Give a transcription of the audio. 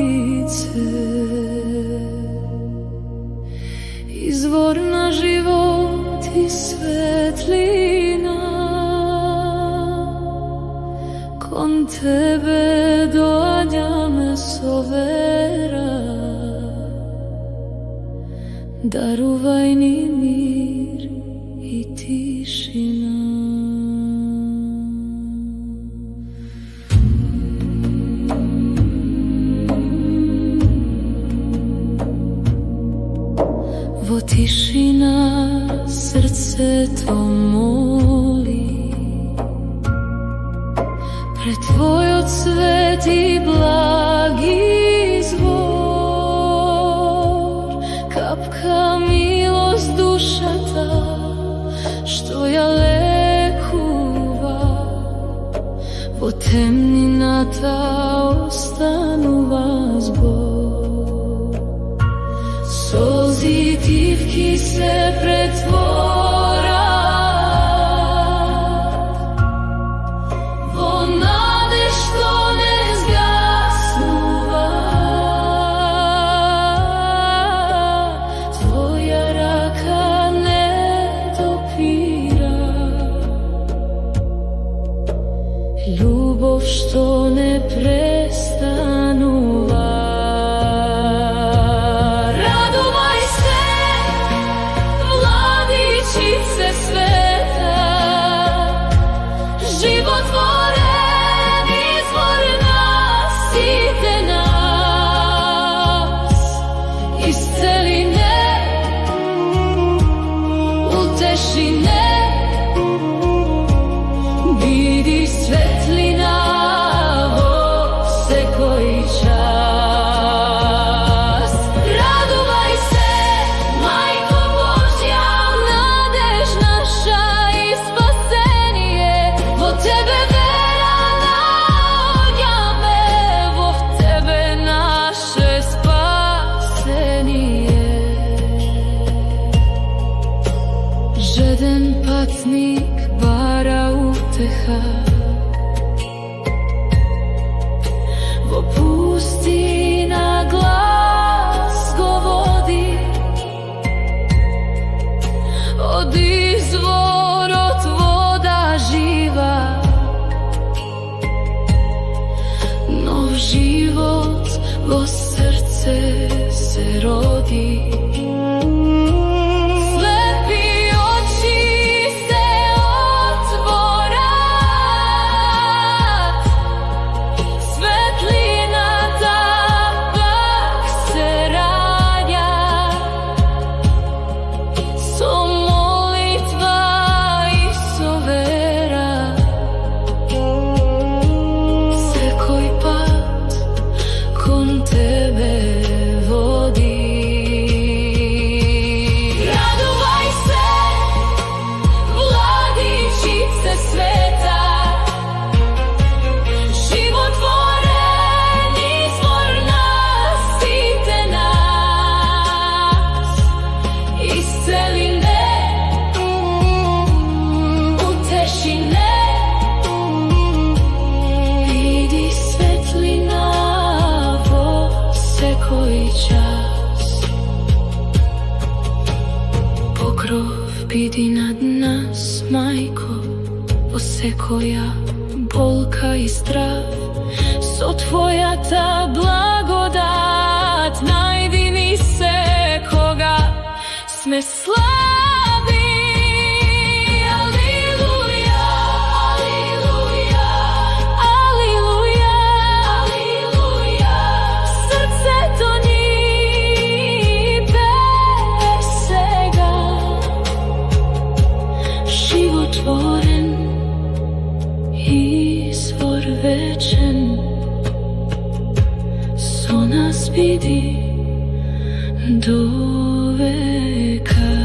lice, izvor na život i svetlina, kon tebe doanjame со вера, дарувај ни мир и тишина. Во тишина срцето моли пред Твојот свет и благи звор, капка милост душата што ја лекува, во темнината останува збор. Солзи тивки се претворат во наде што не згаснува. Твоја рака не допира, љубов што не престанува. Животворен извор на сите нас, исцели не, утеши не, биди светлина во секој час. Радувај се, Мајко Божја, надеж наша и спасение, во Тебе вера наоѓаме, во Тебе наше спасение. Жеден патник бара утеха, во пустина глас го води, од изворот вода жива, нов живот во срце се роди. Слепи очи се отворат, светлината пак се раѓа, со молитва и со вера. Секој пат кон Тебе води. Радувај се, владичице света, животворен извор на сите нас, исцели не, утеши не, биди светлина во секој час. Покров биди над нас, Мајко, во секоја болка и страв, со Твојата благодат најди ни се кога сме слаби. Алилуја, алилуја, алилуја, алилуја. Срцето ни пее сега, животворен извор вечен, со нас биди до века.